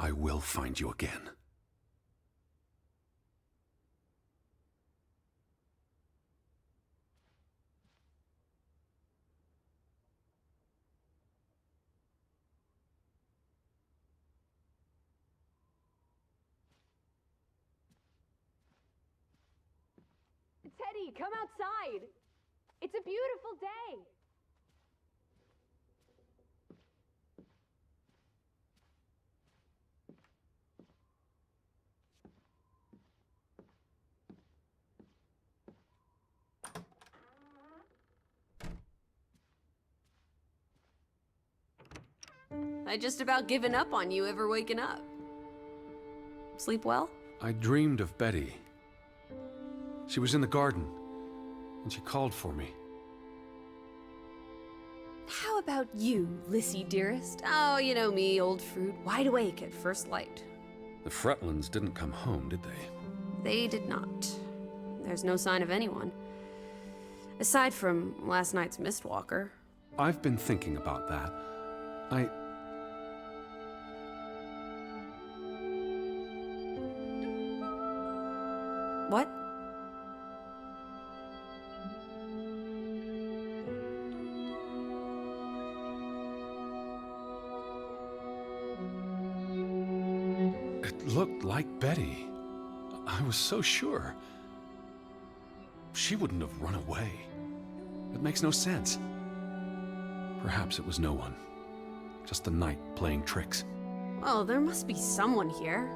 I will find you again. Teddy, come outside! It's a beautiful day! I just about given up on you ever waking up. Sleep well? I dreamed of Betty. She was in the garden, and she called for me. How about you, Lissie dearest? Oh, you know me, old fruit, wide awake at first light. The Fretlands didn't come home, did they? They did not. There's no sign of anyone. Aside from last night's Mistwalker. I've been thinking about that. What? It looked like Betty. I was so sure. She wouldn't have run away. It makes no sense. Perhaps it was no one. Just the night playing tricks. Well, there must be someone here.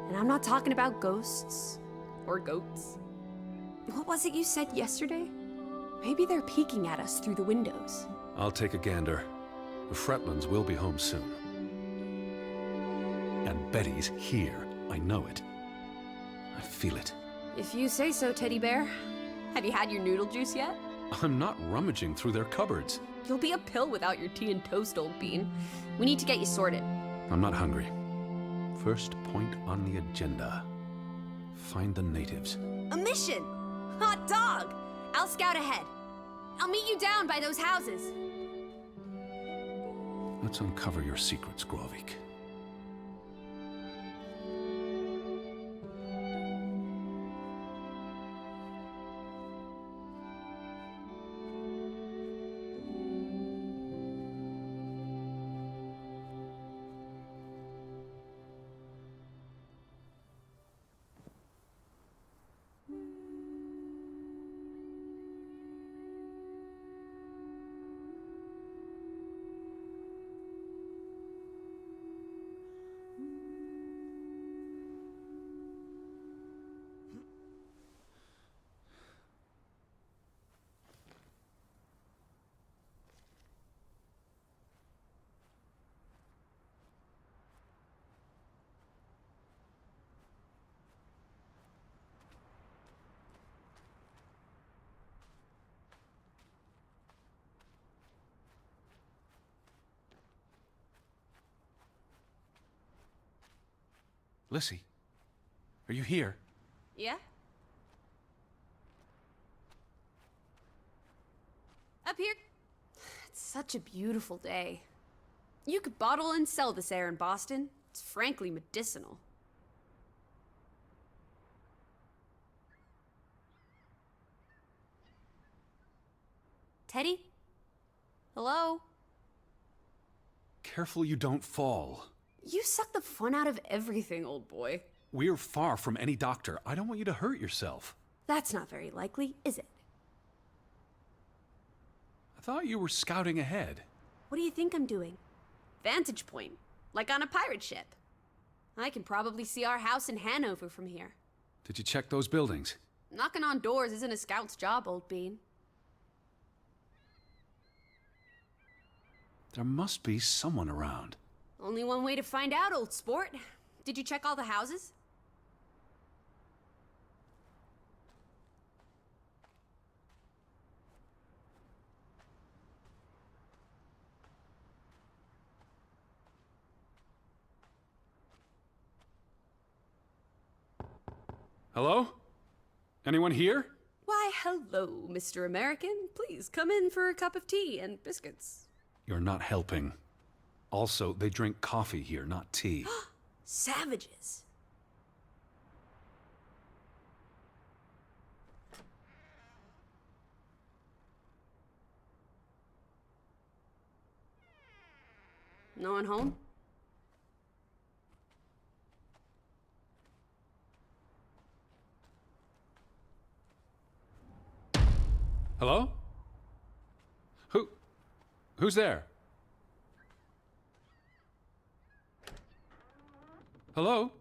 And I'm not talking about ghosts. Or goats. What was it you said yesterday? Maybe they're peeking at us through the windows. I'll take a gander. The Fretlands will be home soon. And Betty's here. I know it. I feel it. If you say so, Teddy Bear. Have you had your noodle juice yet? I'm not rummaging through their cupboards. You'll be a pill without your tea and toast, old bean. We need to get you sorted. I'm not hungry. First point on the agenda. Find the natives. A mission! Hot dog! I'll scout ahead. I'll meet you down by those houses. Let's uncover your secrets, Grovik. Lissie, are you here? Yeah? Up here. It's such a beautiful day. You could bottle and sell this air in Boston. It's frankly medicinal. Teddy? Hello? Careful you don't fall. You suck the fun out of everything, old boy. We're far from any doctor. I don't want you to hurt yourself. That's not very likely, is it? I thought you were scouting ahead. What do you think I'm doing? Vantage point, like on a pirate ship. I can probably see our house in Hanover from here. Did you check those buildings? Knocking on doors isn't a scout's job, old bean. There must be someone around. Only one way to find out, old sport. Did you check all the houses? Hello? Anyone here? Why, hello, Mr. American. Please come in for a cup of tea and biscuits. You're not helping. Also, they drink coffee here, not tea. Savages. No one home? Hello? Who's there? Hello?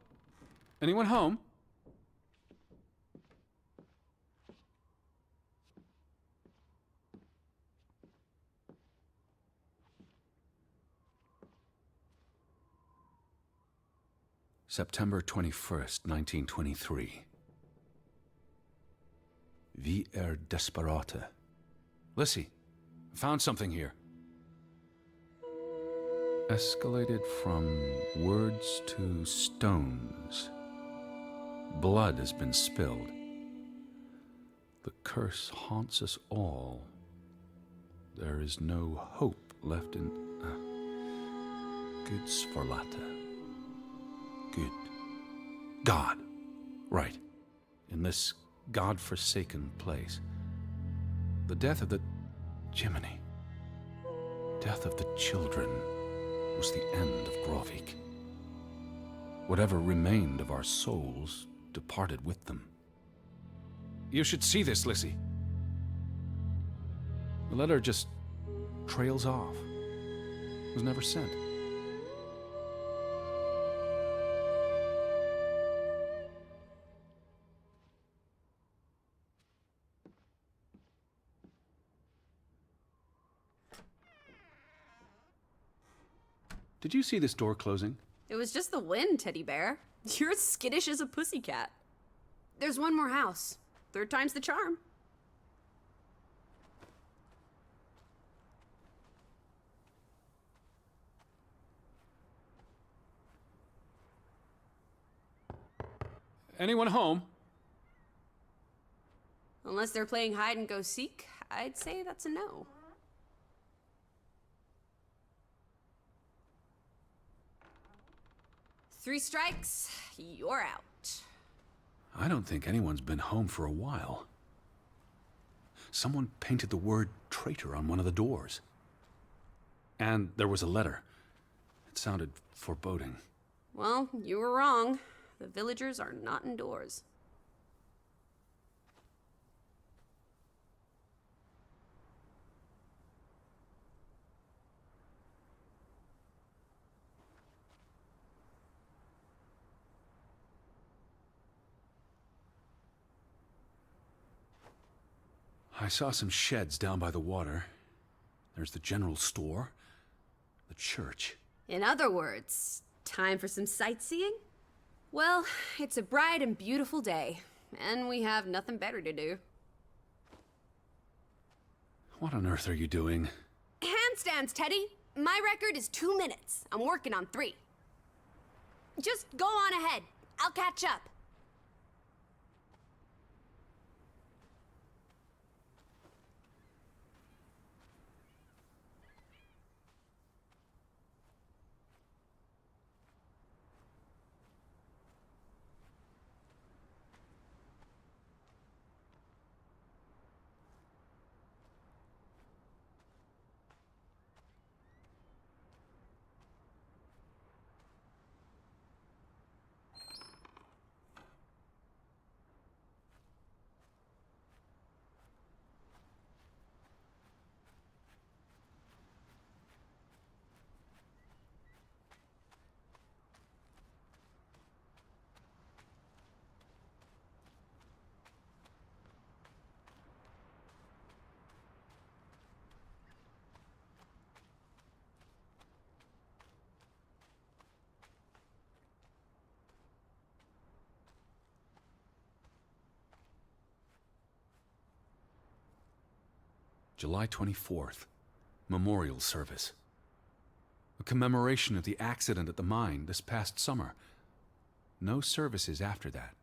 Anyone home? September 21st, 1923. Vi desperata. Lissie, found something here. Escalated from words to stones. Blood has been spilled. The curse haunts us all. There is no hope left in... Good Sforlata. Good. God. Right. In this God-forsaken place. The death of the... Jiminy. Death of the children was the end of Grovik. Whatever remained of our souls departed with them. You should see this, Lissie. The letter just trails off. It was never sent. Did you see this door closing? It was just the wind, teddy bear. You're as skittish as a pussycat. There's one more house. Third time's the charm. Anyone home? Unless they're playing hide and go seek, I'd say that's a no. Three strikes, you're out. I don't think anyone's been home for a while. Someone painted the word traitor on one of the doors. And there was a letter. It sounded foreboding. Well, you were wrong. The villagers are not indoors. I saw some sheds down by the water. There's the general store, the church. In other words, time for some sightseeing? Well, it's a bright and beautiful day, and we have nothing better to do. What on earth are you doing? Handstands, Teddy! My record is 2 minutes. I'm working on 3. Just go on ahead. I'll catch up. July 24th. Memorial service. A commemoration of the accident at the mine this past summer. No services after that.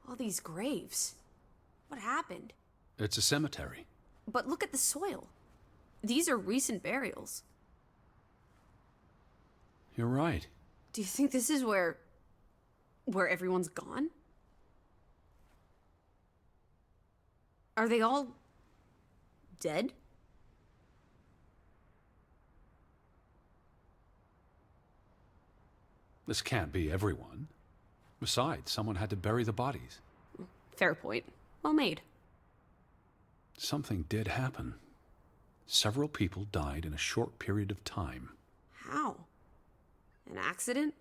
All these graves. What happened? It's a cemetery. But look at the soil. These are recent burials. You're right. Do you think this is where everyone's gone? Are they all dead? This can't be everyone. Besides, someone had to bury the bodies. Fair point. Well made. Something did happen. Several people died in a short period of time. How? An accident?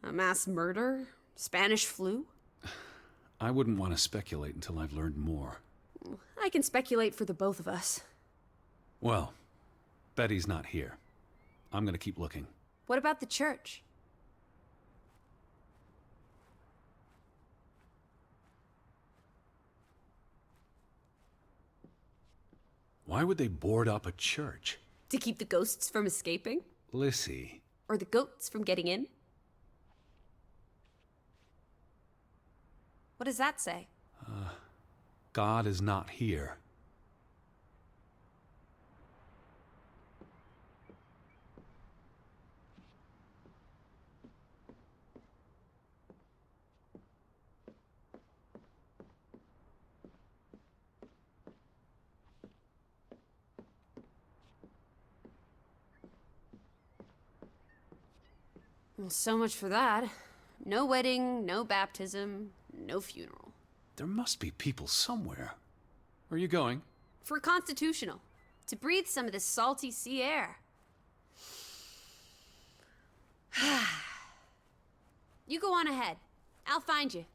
A mass murder? Spanish flu? I wouldn't want to speculate until I've learned more. I can speculate for the both of us. Well, Betty's not here. I'm gonna keep looking. What about the church? Why would they board up a church? To keep the ghosts from escaping? Lissie. Or the goats from getting in? What does that say? God is not here. Well, so much for that. No wedding, no baptism, no funeral. There must be people somewhere. Where are you going? For constitutional. To breathe some of this salty sea air. You go on ahead. I'll find you.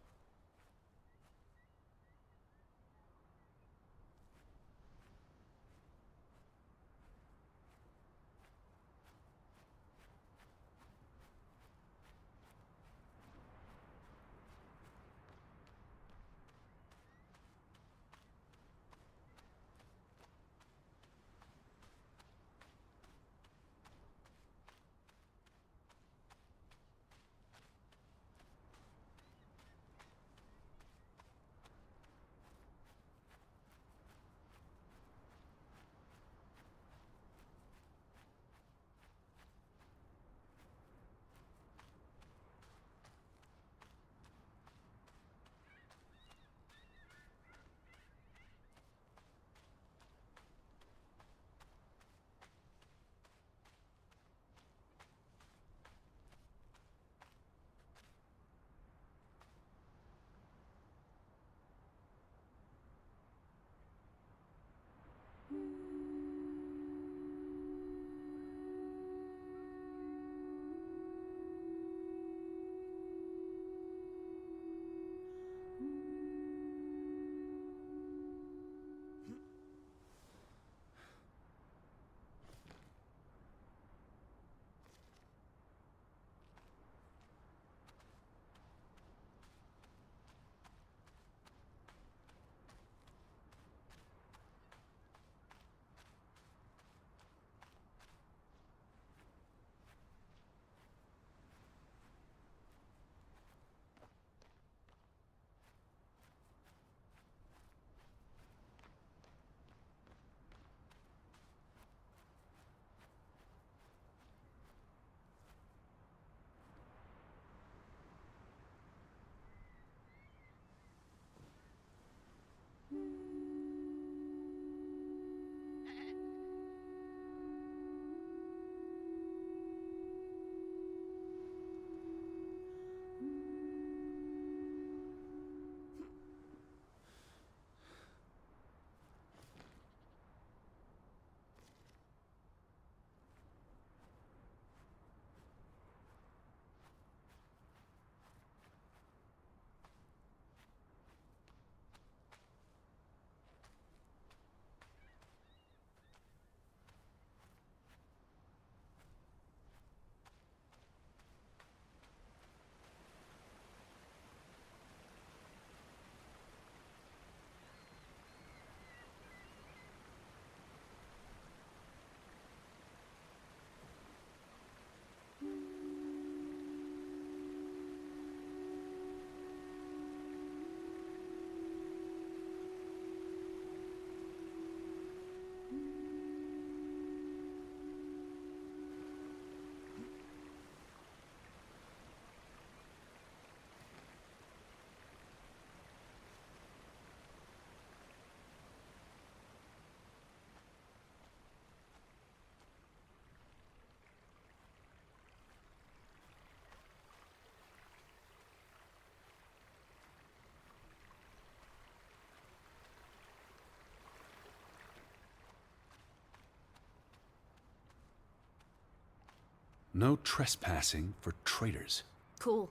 No trespassing for traitors. Cool.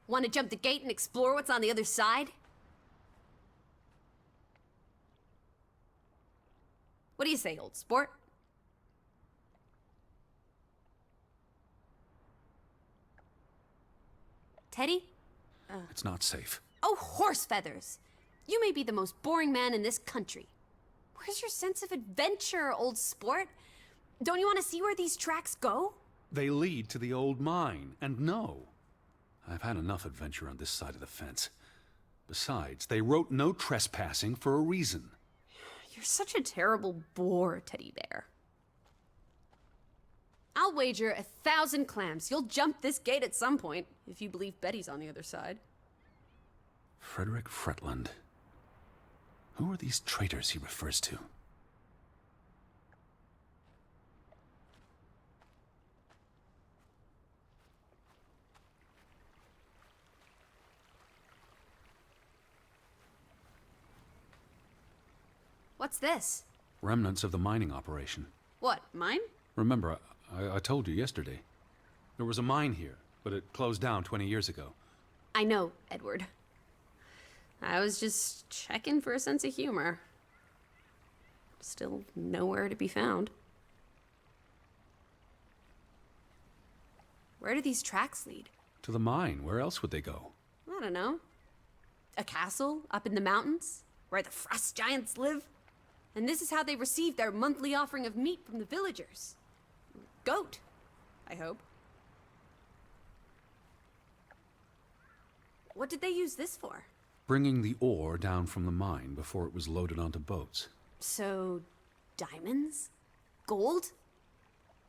Want to jump the gate and explore what's on the other side? What do you say, old sport? Teddy? It's not safe. Oh, horse feathers! You may be the most boring man in this country. Where's your sense of adventure, old sport? Don't you want to see where these tracks go? They lead to the old mine, and no. I've had enough adventure on this side of the fence. Besides, they wrote no trespassing for a reason. You're such a terrible bore, Teddy Bear. I'll wager 1,000 clams you'll jump this gate at some point, if you believe Betty's on the other side. Frederick Fretland. Who are these traitors he refers to? What's this? Remnants of the mining operation. What, mine? Remember, I told you yesterday. There was a mine here, but it closed down 20 years ago. I know, Edward. I was just checking for a sense of humor. Still nowhere to be found. Where do these tracks lead? To the mine. Where else would they go? I don't know. A castle up in the mountains, where the frost giants live? And this is how they receive their monthly offering of meat from the villagers. Goat, I hope. What did they use this for? Bringing the ore down from the mine before it was loaded onto boats. So, diamonds? Gold?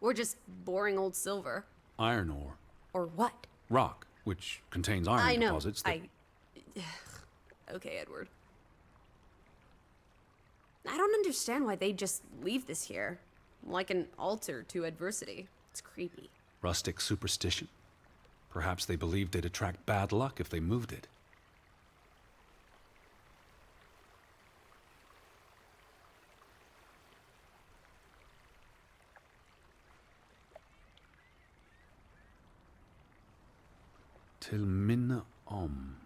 Or just boring old silver? Iron ore. Or what? Rock, which contains iron I know. deposits that... Okay, Edward. I don't understand why they just leave this here. Like an altar to adversity. It's creepy. Rustic superstition. Perhaps they believed they'd attract bad luck if they moved it. Til minne om.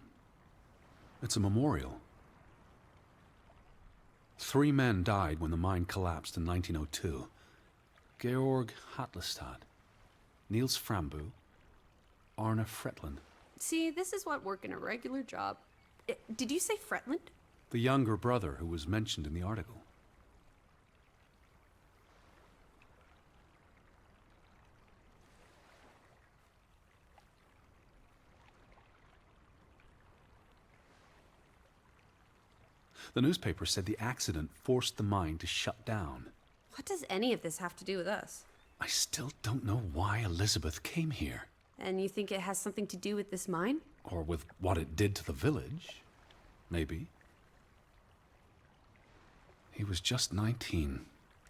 It's a memorial. 3 men died when the mine collapsed in 1902. Georg Hatlestad, Niels Frambu, Arne Fretland. See, this is what working a regular job. Did you say Fretland? The younger brother who was mentioned in the article. The newspaper said the accident forced the mine to shut down. What does any of this have to do with us? I still don't know why Elizabeth came here. And you think it has something to do with this mine? Or with what it did to the village. Maybe. He was just 19.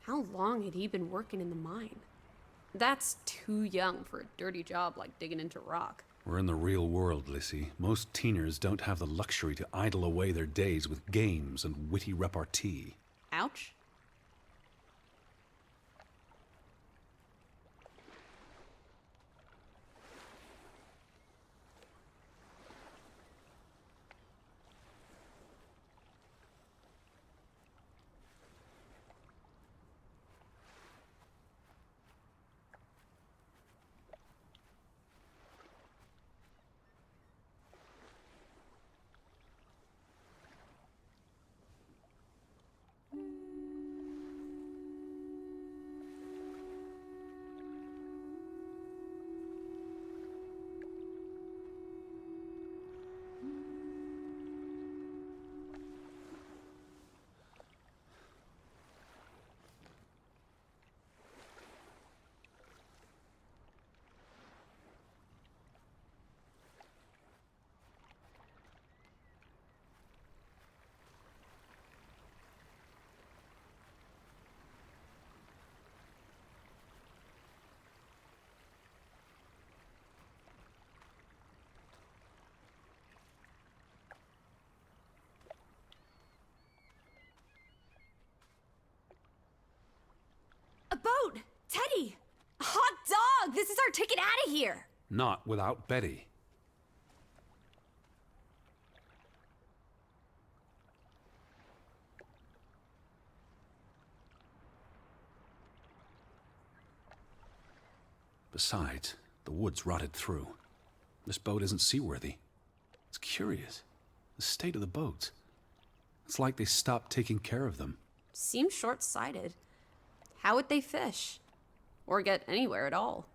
How long had he been working in the mine? That's too young for a dirty job like digging into rock. We're in the real world, Lissie. Most teeners don't have the luxury to idle away their days with games and witty repartee. Ouch. A boat! Teddy! Hot dog! This is our ticket out of here! Not without Betty. Besides, the woods rotted through. This boat isn't seaworthy. It's curious. The state of the boats. It's like they stopped taking care of them. Seems short-sighted. How would they fish? Or get anywhere at all?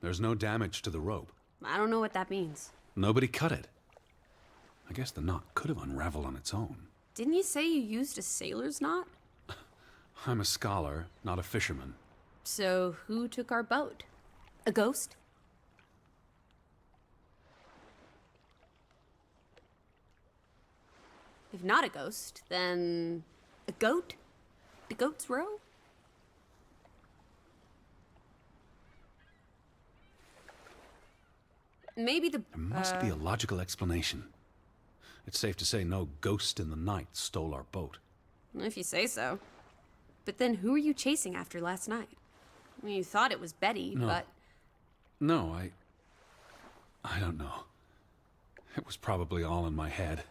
There's no damage to the rope. I don't know what that means. Nobody cut it. I guess the knot could have unraveled on its own. Didn't you say you used a sailor's knot? I'm a scholar, not a fisherman. So who took our boat? A ghost? If not a ghost, then a goat? The goat's row? Maybe the... There must be a logical explanation. It's safe to say no ghost in the night stole our boat. If you say so. But then who were you chasing after last night? I mean, you thought it was Betty, No. but... No, I don't know. It was probably all in my head.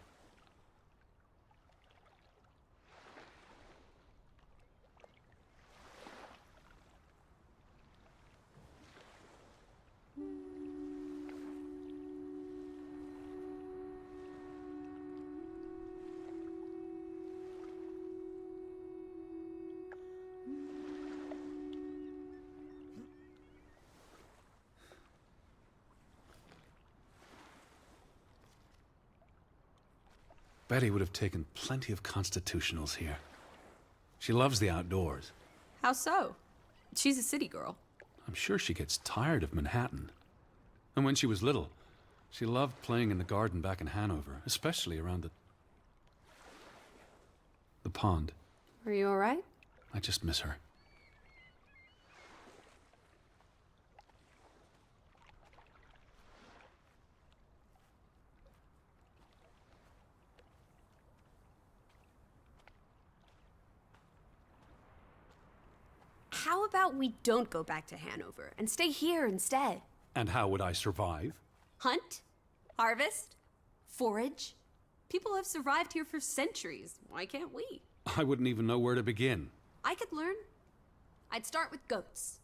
Betty would have taken plenty of constitutionals here. She loves the outdoors. How so? She's a city girl. I'm sure she gets tired of Manhattan. And when she was little, she loved playing in the garden back in Hanover, especially around the pond. Are you all right? I just miss her. How about we don't go back to Hanover and stay here instead? And how would I survive? Hunt? Harvest? Forage? People have survived here for centuries. Why can't we? I wouldn't even know where to begin. I could learn. I'd start with goats.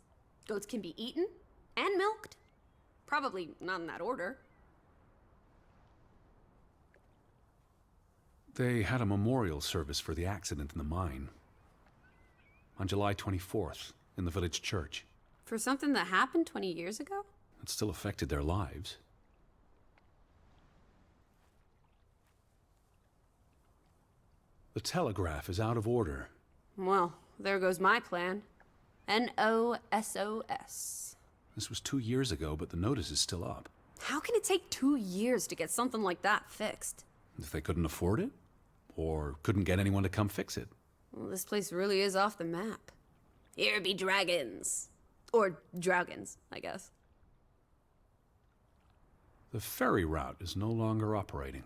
Goats can be eaten and milked. Probably not in that order. They had a memorial service for the accident in the mine. On July 24th, in the village church. For something that happened 20 years ago? It still affected their lives. The telegraph is out of order. Well, there goes my plan. NOSOS. This was 2 years ago, but the notice is still up. How can it take 2 years to get something like that fixed? If they couldn't afford it? Or couldn't get anyone to come fix it? Well, this place really is off the map. Here be dragons. Or Draugans, I guess. The ferry route is no longer operating.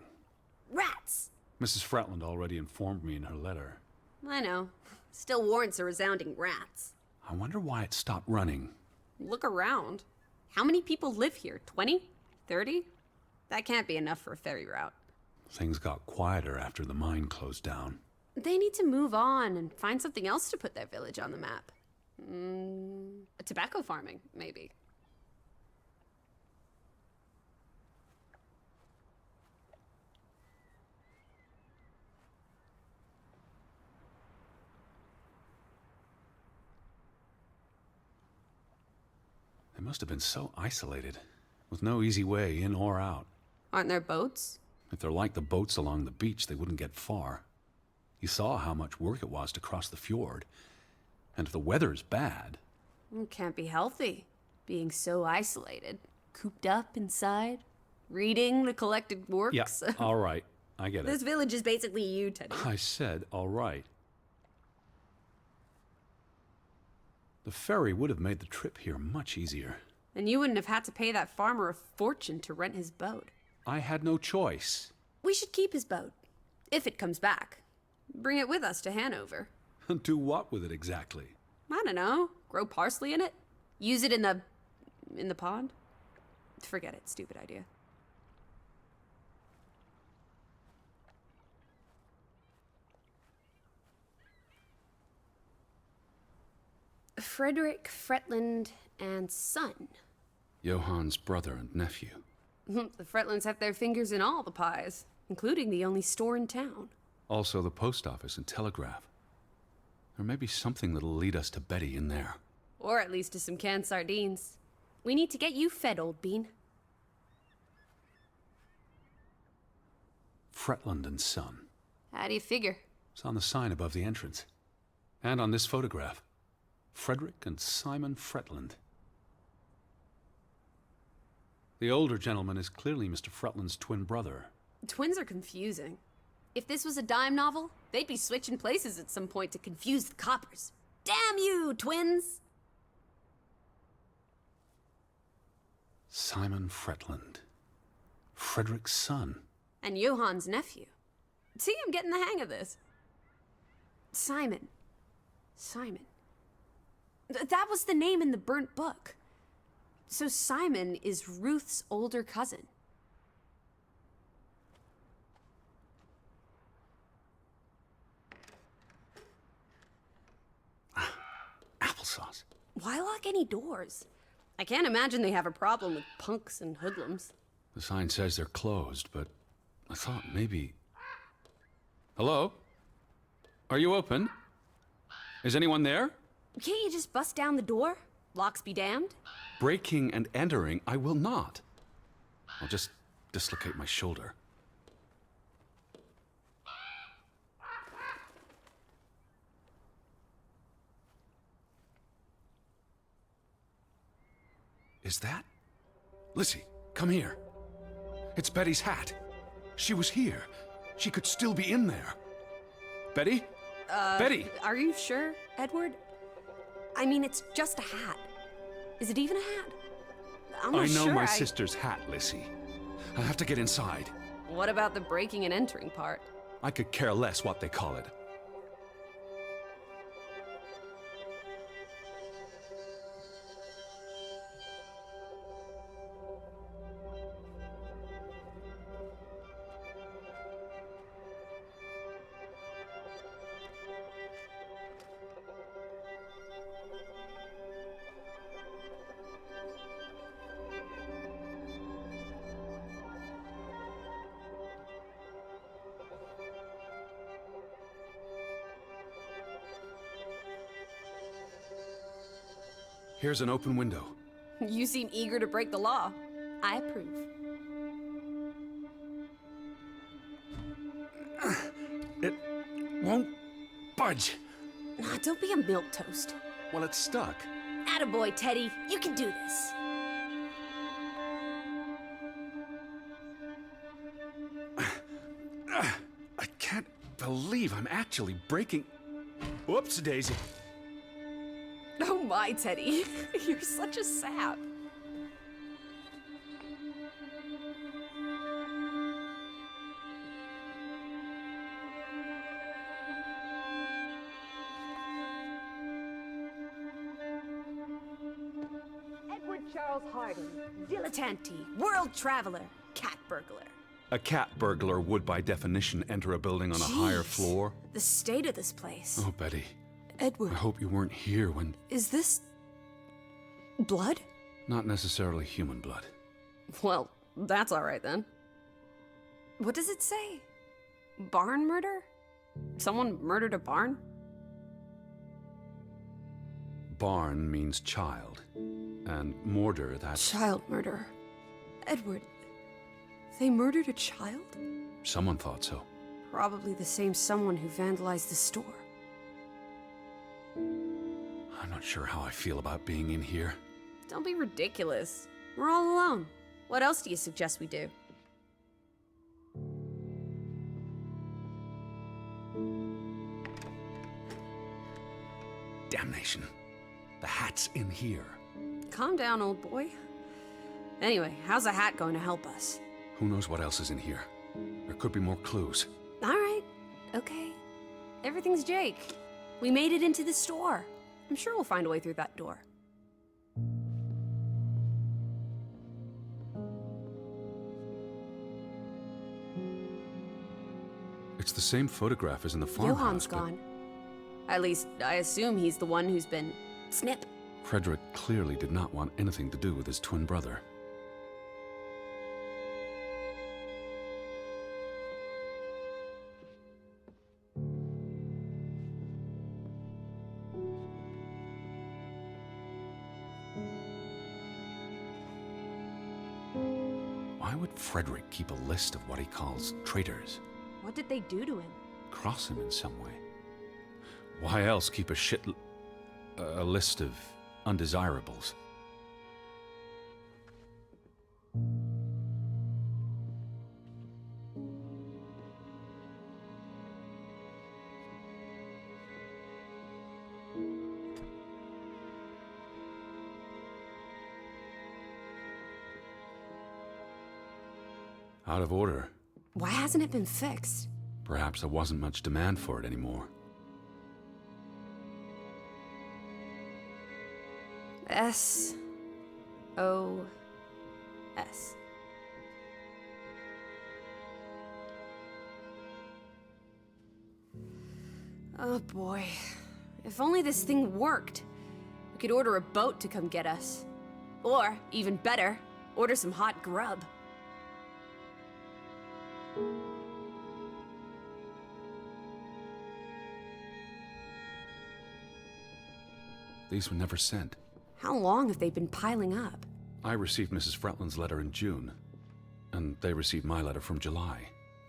Rats! Mrs. Fretland already informed me in her letter. I know. Still warrants a resounding rats. I wonder why it stopped running. Look around. How many people live here? 20? 30? That can't be enough for a ferry route. Things got quieter after the mine closed down. They need to move on and find something else to put their village on the map. Tobacco farming, maybe. They must have been so isolated, with no easy way in or out. Aren't there boats? If they're like the boats along the beach, they wouldn't get far. You saw how much work it was to cross the fjord. And if the weather's bad... It can't be healthy, being so isolated. Cooped up inside, reading the collected works. Yeah, all right. I get This it. village is basically you, Teddy. I said, all right. The ferry would have made the trip here much easier. And you wouldn't have had to pay that farmer a fortune to rent his boat. I had no choice. We should keep his boat. If it comes back. Bring it with us to Hanover. Do what with it exactly? I don't know. Grow parsley in it? Use it in the pond? Forget it. Stupid idea. Frederick Fretland and son. Johann's brother and nephew. The Fretlands have their fingers in all the pies, including the only store in town. Also the post office and telegraph. There may be something that'll lead us to Betty in there. Or at least to some canned sardines. We need to get you fed, old bean. Fretland and Son. How do you figure? It's on the sign above the entrance. And on this photograph. Frederick and Simon Fretland. The older gentleman is clearly Mr. Fretland's twin brother. Twins are confusing. If this was a dime novel, they'd be switching places at some point to confuse the coppers. Damn you, twins! Simon Fretland. Frederick's son. And Johann's nephew. See, I'm getting the hang of this. Simon. That was the name in the burnt book. So Simon is Ruth's older cousin. Applesauce. Why lock any doors? I can't imagine they have a problem with punks and hoodlums. The sign says they're closed, but I thought maybe... Hello? Are you open? Is anyone there? Can't you just bust down the door? Locks be damned. Breaking and entering, I will not. I'll just dislocate my shoulder. Is that? Lissie, come here. It's Betty's hat. She was here. She could still be in there. Betty? Betty! Are you sure, Edward? I mean, it's just a hat. Is it even a hat? I'm not I know sure. my sister's hat, Lissie. I have to get inside. What about the breaking and entering part? I could care less what they call it. Here's an open window. You seem eager to break the law. I approve. It won't budge. Nah, don't be a milquetoast. Well, it's stuck. Attaboy, Teddy. You can do this. I can't believe I'm actually breaking... Whoops, Daisy. Oh my, Teddy. You're such a sap. Edward Charles Harden. Dilettante, world traveler, cat burglar. A cat burglar would, by definition, enter a building on a higher Jeez. floor. The state of this place. Oh, Betty. Edward, I hope you weren't here when... is this... blood? Not necessarily human blood. Well, that's all right then. What does it say? Barn murder? Someone murdered a barn? Barn means child. And mortar, that's... Child murder. Edward, they murdered a child? Someone thought so. Probably the same someone who vandalized the store. I'm not sure how I feel about being in here. Don't be ridiculous. We're all alone. What else do you suggest we do? hat's in here. Calm down, old boy. Anyway, how's a hat going to help us? Who knows what else is in here? There could be more clues. All right. Okay. Everything's Jake. We made it into the store. I'm sure we'll find a way through that door. It's the same photograph as in the farmhouse. Johan's gone. At least, I assume he's the one who's been... snip. Frederick clearly did not want anything to do with his twin brother. Why would Frederick keep a list of what he calls traitors? What did they do to him? Cross him in some way. Why else keep a list of undesirables? Out of order. Why hasn't it been fixed? Perhaps there wasn't much demand for it anymore. S-O-S. Oh boy. If only this thing worked. We could order a boat to come get us. Or, even better, order some hot grub. These were never sent. How long have they been piling up? I received Mrs. Fretland's letter in June, and they received my letter from July.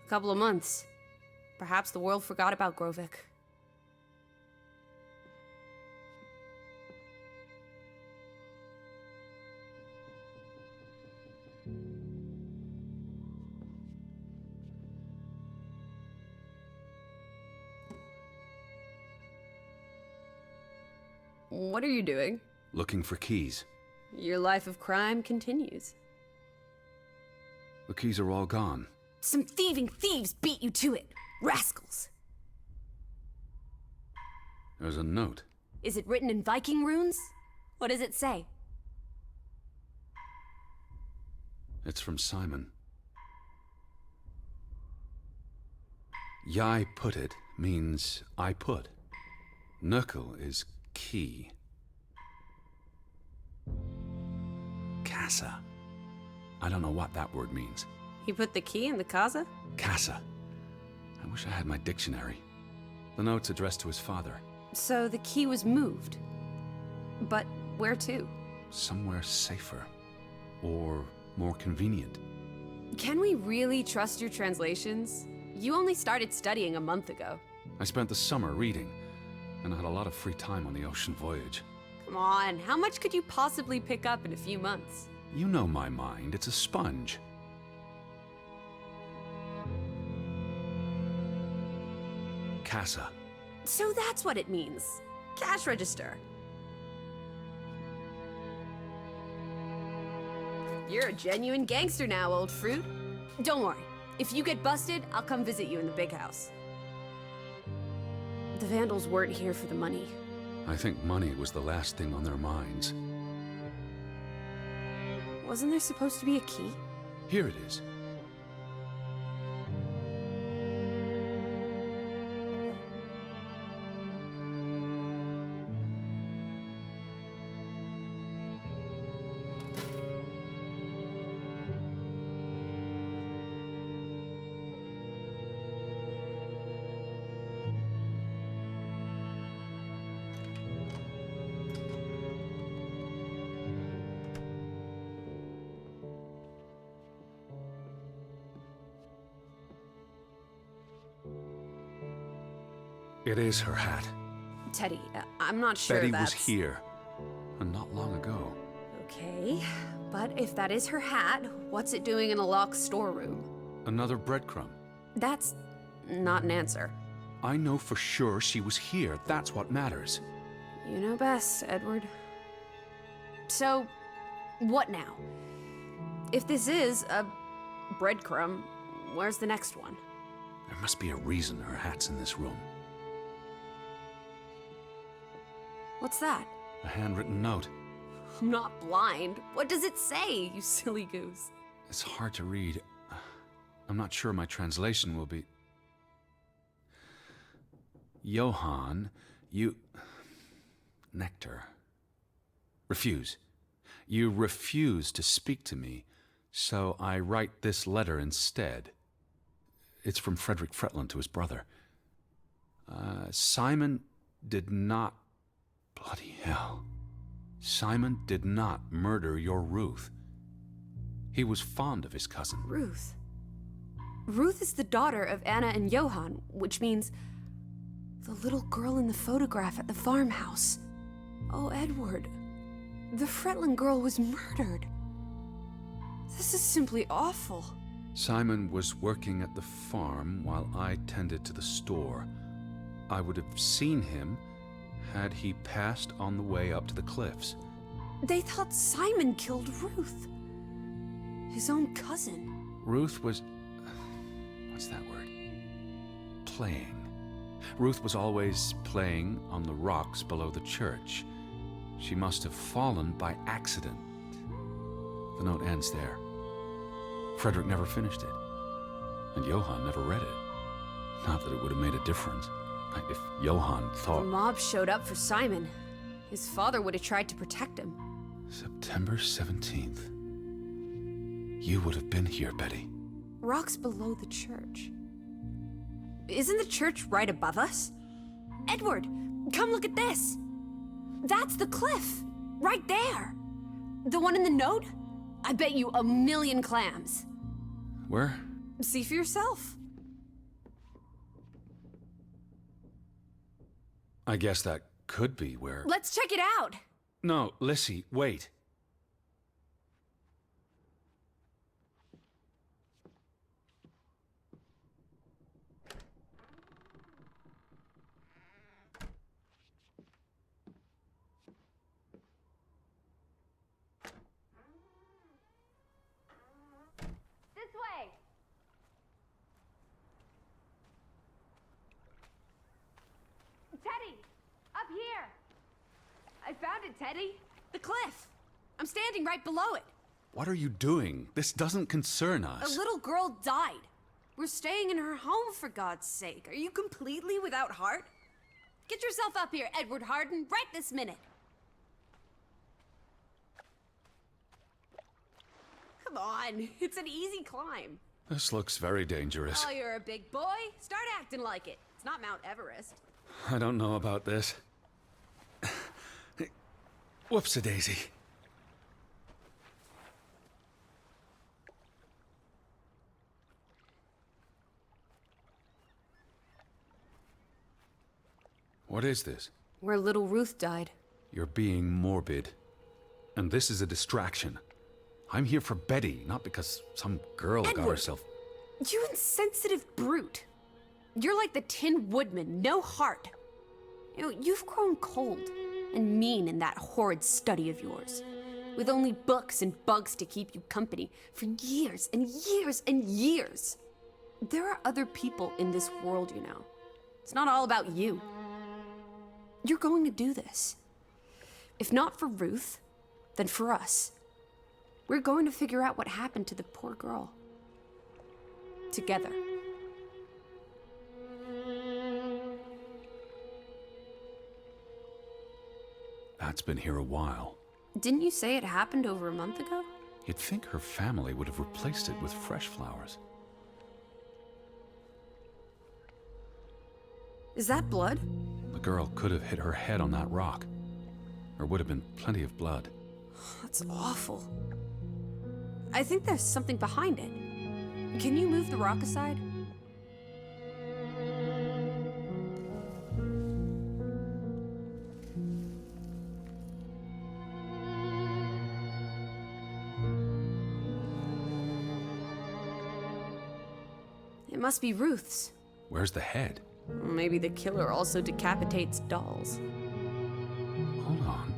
A couple of months. Perhaps the world forgot about Grovik. What are you doing? Looking for keys. Your life of crime continues. The keys are all gone. Some thieving thieves beat you to it. Rascals. There's a note. Is it written in Viking runes? What does it say? It's from Simon. Yai put it means I put. Knuckle is key. Casa. I don't know what that word means. He put the key in the casa? Casa. I wish I had my dictionary. The note's addressed to his father. So the key was moved. But where to? Somewhere safer. Or more convenient. Can we really trust your translations? You only started studying a month ago. I spent the summer reading, and I had a lot of free time on the ocean voyage. Come on, how much could you possibly pick up in a few months? You know my mind, it's a sponge. Casa. So that's what it means. Cash register. You're a genuine gangster now, old fruit. Don't worry. If you get busted, I'll come visit you in the big house. The Vandals weren't here for the money. I think money was the last thing on their minds. Wasn't there supposed to be a key? Here it is. It is her hat. Teddy, I'm not sure Betty that's... was here, and not long ago. Okay, but if that is her hat, what's it doing in a locked storeroom? Another breadcrumb. That's not an answer. I know for sure she was here. That's what matters. You know best, Edward. So, what now? If this is a breadcrumb, where's the next one? There must be a reason her hat's in this room. What's that? A handwritten note. I'm not blind. What does it say, you silly goose? It's hard to read. I'm not sure my translation will be... Johann, you... Nectar. Refuse. You refuse to speak to me, so I write this letter instead. It's from Frederick Fretland to his brother. Simon did not... Bloody hell. Simon did not murder your Ruth. He was fond of his cousin. Ruth. Ruth is the daughter of Anna and Johann, which means the little girl in the photograph at the farmhouse. Oh, Edward. The Fretland girl was murdered. This is simply awful. Simon was working at the farm while I tended to the store. I would have seen him had he passed on the way up to the cliffs. They thought Simon killed Ruth. His own cousin. Ruth was... what's that word? Playing. Ruth was always playing on the rocks below the church. She must have fallen by accident. The note ends there. Frederick never finished it. And Johann never read it. Not that it would have made a difference. If Johann thought... The mob showed up for Simon. His father would have tried to protect him. September 17th. You would have been here, Betty. Rocks below the church. Isn't the church right above us? Edward, come look at this. That's the cliff. Right there. The one in the note? I bet you 1,000,000 clams. Where? See for yourself. I guess that could be where... Let's check it out. No, Lissie, wait. This way! Teddy! Up here! I found it, Teddy! The cliff. I'm standing right below it. What are you doing? This doesn't concern us. A little girl died. We're staying in her home, for God's sake. Are you completely without heart? Get yourself up here, Edward Harden, right this minute. Come on, it's an easy climb. This looks very dangerous. Oh, you're a big boy. Start acting like it. It's not Mount Everest. I don't know about this. Whoops-a-daisy. What is this? Where little Ruth died. You're being morbid. And this is a distraction. I'm here for Betty, not because some girl got Edward! herself... You insensitive brute. You're like the Tin Woodman, no heart. You know, you've grown cold and mean in that horrid study of yours, with only books and bugs to keep you company for years and years and years. There are other people in this world, you know. It's not all about you. You're going to do this. If not for Ruth, then for us. We're going to figure out what happened to the poor girl. Together. That's been here a while. Didn't you say it happened over a month ago? You'd think her family would have replaced it with fresh flowers. Is that blood? The girl could have hit her head on that rock. There would have been plenty of blood. That's awful. I think there's something behind it. Can you move the rock aside? It must be Ruth's. Where's the head? Maybe the killer also decapitates dolls. Hold on.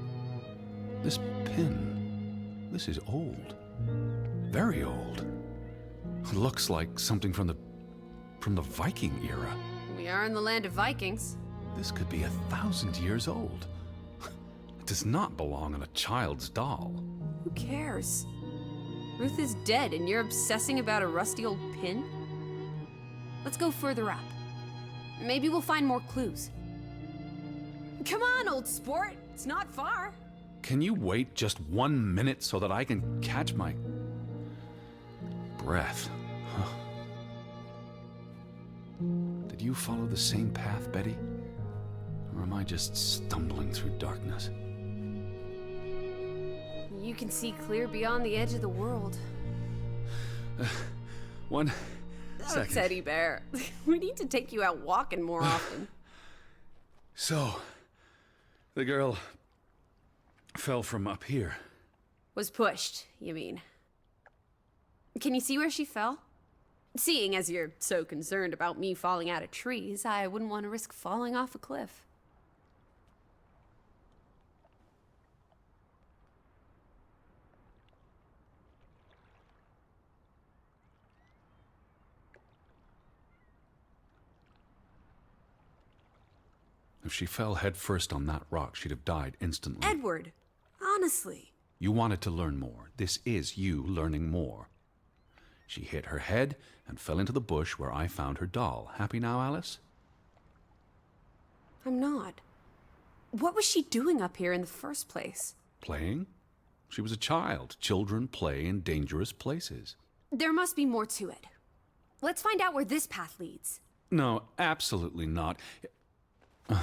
This pin. This is old. Very old. Looks like something from the Viking era. We are in the land of Vikings. This could be 1,000 years old. It does not belong on a child's doll. Who cares? Ruth is dead and you're obsessing about a rusty old pin? Let's go further up. Maybe we'll find more clues. Come on, old sport. It's not far. Can you wait just 1 minute so that I can catch my breath? Huh. Did you follow the same path, Betty? Or am I just stumbling through darkness? You can see clear beyond the edge of the world. One Oh, second. Teddy bear. We need to take you out walking more often. So, the girl fell from up here. Was pushed, you mean? Can you see where she fell? Seeing as you're so concerned about me falling out of trees, I wouldn't want to risk falling off a cliff. If she fell headfirst on that rock, she'd have died instantly. Edward, honestly. You wanted to learn more. This is you learning more. She hit her head and fell into the bush where I found her doll. Happy now, Alice? I'm not. What was she doing up here in the first place? Playing? She was a child. Children play in dangerous places. There must be more to it. Let's find out where this path leads. No, absolutely not. I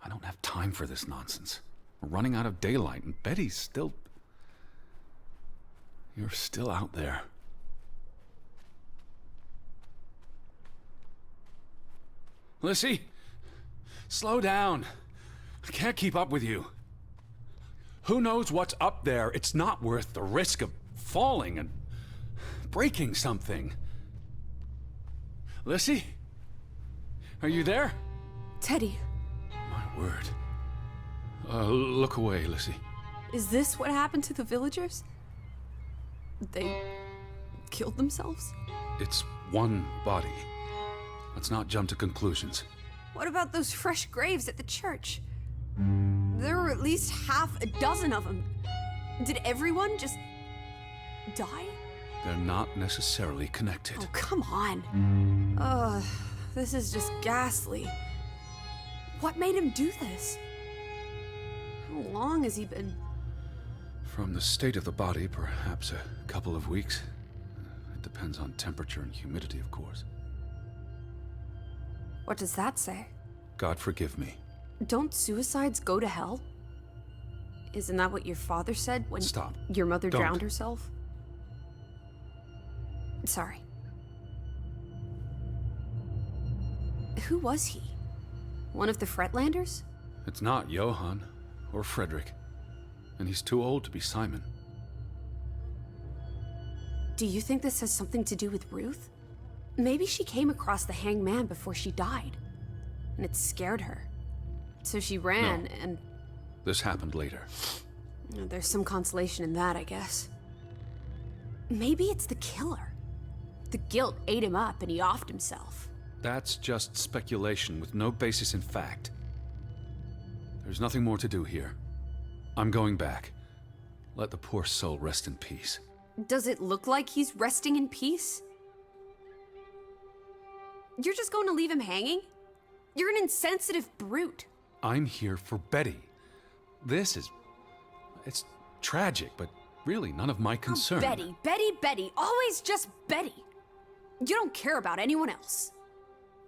don't have time for this nonsense. We're running out of daylight, and Betty's still... You're still out there. Lissie, slow down. I can't keep up with you. Who knows what's up there? It's not worth the risk of falling and breaking something. Lissie? Are you there? Teddy, My word. Look away, Lissie. is this what happened to the villagers? They killed themselves? It's one body. Let's not jump to conclusions. What about those fresh graves at the church? There were at least half a dozen of them. Did everyone just die? They're not necessarily connected. Oh, come on. Ugh, this is just ghastly. What made him do this? How long has he been... From the state of the body, perhaps a couple of weeks. It depends on temperature and humidity, of course. What does that say? God forgive me. Don't suicides go to hell? Isn't that what your father said when Stop. your mother Don't. drowned herself? Sorry. Who was he? One of the Fretlanders? It's not Johann or Frederick. And he's too old to be Simon. Do you think this has something to do with Ruth? Maybe she came across the hanged man before she died, and it scared her. So she ran, No. and This happened later. there's some consolation in that, I guess. Maybe it's the killer. The guilt ate him up, and he offed himself. That's just speculation with no basis in fact. There's nothing more to do here. I'm going back. Let the poor soul rest in peace. Does it look like he's resting in peace? You're just going to leave him hanging? You're an insensitive brute. I'm here for Betty. It's tragic, but really none of my concern. Oh, Betty, Betty, Betty. Always just Betty. You don't care about anyone else.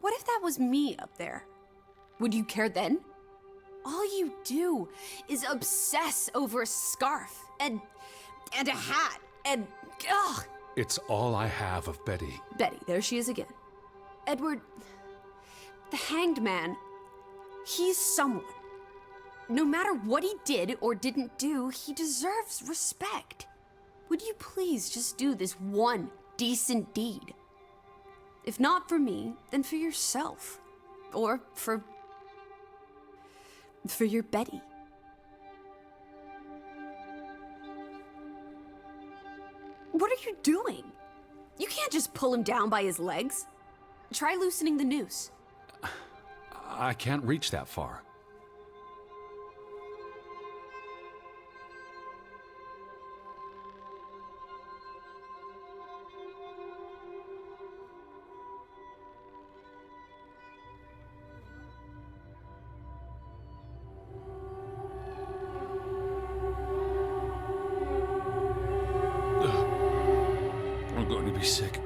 What if that was me up there? Would you care then? All you do is obsess over a scarf and a hat and ugh. It's all I have of Betty. Betty, there she is again. Edward, the hanged man, he's someone. No matter what he did or didn't do, he deserves respect. Would you please just do this one decent deed? If not for me, then for yourself. Or for your Betty. What are you doing? You can't just pull him down by his legs. Try loosening the noose. I can't reach that far. I'm going to be sick.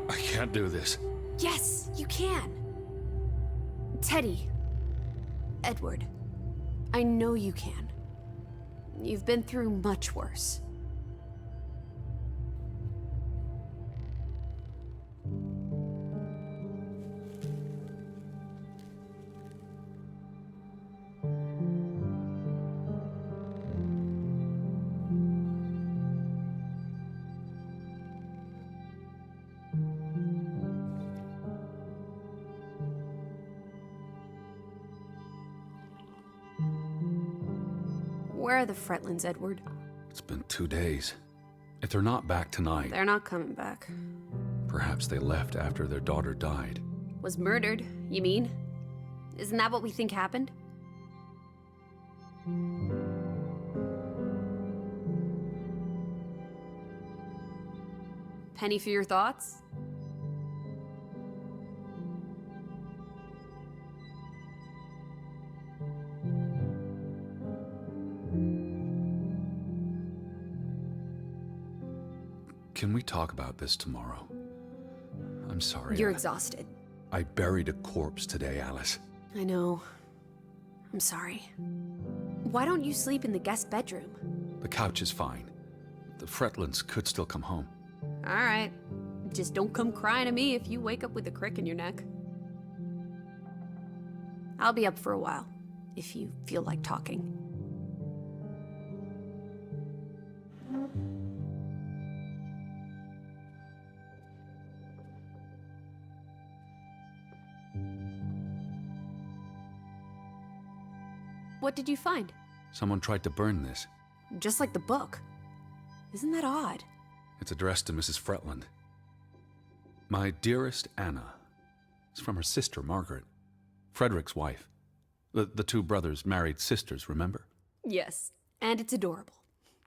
I can't do this. Yes, you can. Teddy. Edward. I know you can. You've been through much worse. Where are the Fretlands, Edward? It's been 2 days. If they're not back tonight, They're not coming back. perhaps they left after their daughter died. Was murdered, you mean? Isn't that what we think happened? Penny for your thoughts? Can we talk about this tomorrow? I'm sorry. You're exhausted. I buried a corpse today, Alice. I know. I'm sorry. Why don't you sleep in the guest bedroom? The couch is fine. The Fretlands could still come home. All right. Just don't come crying to me if you wake up with a crick in your neck. I'll be up for a while, if you feel like talking. What did you find? Someone tried to burn this. Just like the book. Isn't that odd? It's addressed to Mrs. Fretland. My dearest Anna. It's from her sister, Margaret. Frederick's wife. The two brothers married sisters, remember? Yes, and it's adorable.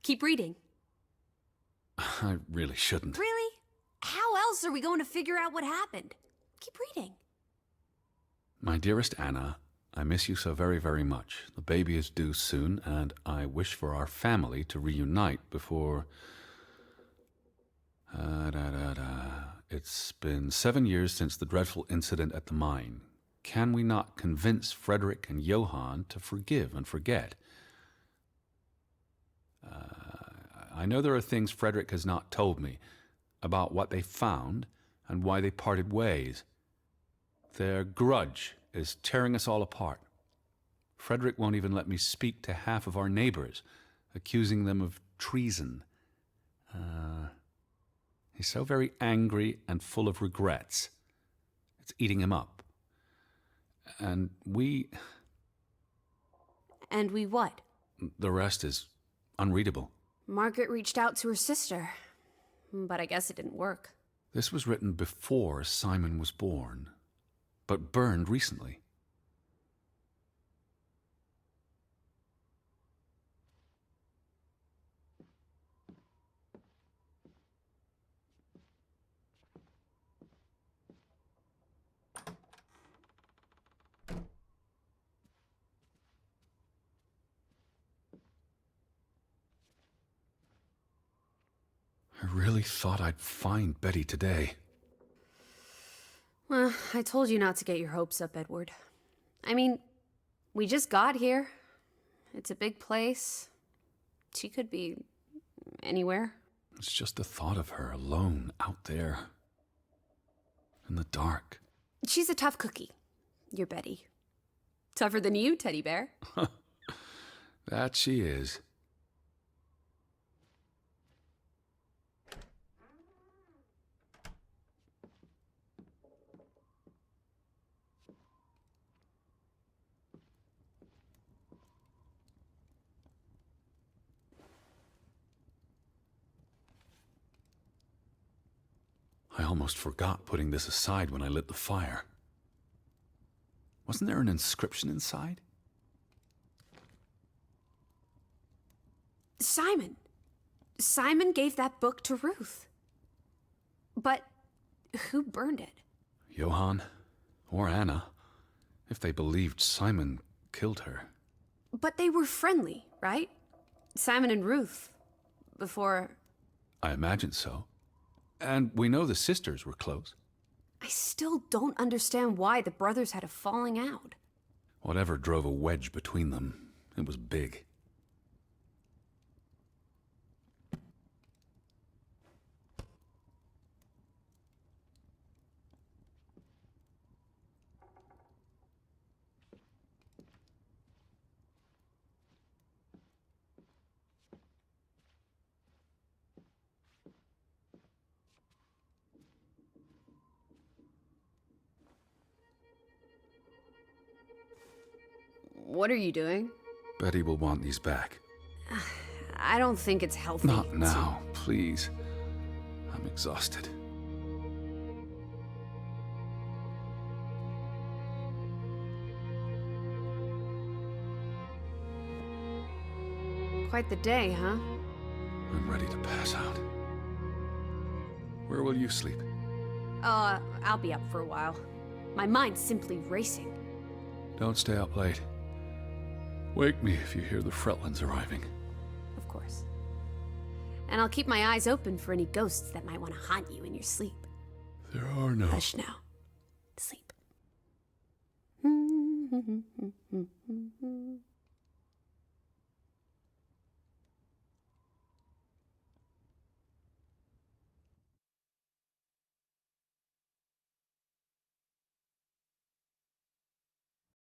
Keep reading. I really shouldn't. Really? How else are we going to figure out what happened? Keep reading. My dearest Anna, I miss you so very, very much. The baby is due soon, and I wish for our family to reunite before... It's been 7 years since the dreadful incident at the mine. Can we not convince Frederick and Johann to forgive and forget? I know there are things Frederick has not told me about what they found and why they parted ways. Their grudge is tearing us all apart. Frederick won't even let me speak to half of our neighbors, accusing them of treason. He's so very angry and full of regrets. It's eating him up. And we... And we what? The rest is unreadable. Margaret reached out to her sister, but I guess it didn't work. This was written before Simon was born, but burned recently. I really thought I'd find Betty today. Well, I told you not to get your hopes up, Edward. I mean, we just got here. It's a big place. She could be anywhere. It's just the thought of her alone out there. In the dark. She's a tough cookie, your Betty. Tougher than you, teddy bear. That she is. I almost forgot putting this aside when I lit the fire. Wasn't there an inscription inside? Simon. Simon gave that book to Ruth. But who burned it? Johann or Anna, if they believed Simon killed her. But they were friendly, right? Simon and Ruth. Before... I imagine so. And we know the sisters were close. I still don't understand why the brothers had a falling out. Whatever drove a wedge between them, it was big. What are you doing? Betty will want these back. I don't think it's healthy. Not now, please. I'm exhausted. Quite the day, huh? I'm ready to pass out. Where will you sleep? I'll be up for a while. My mind's simply racing. Don't stay up late. Wake me if you hear the Fretlands arriving. Of course. And I'll keep my eyes open for any ghosts that might want to haunt you in your sleep. There are no... Hush now. Sleep.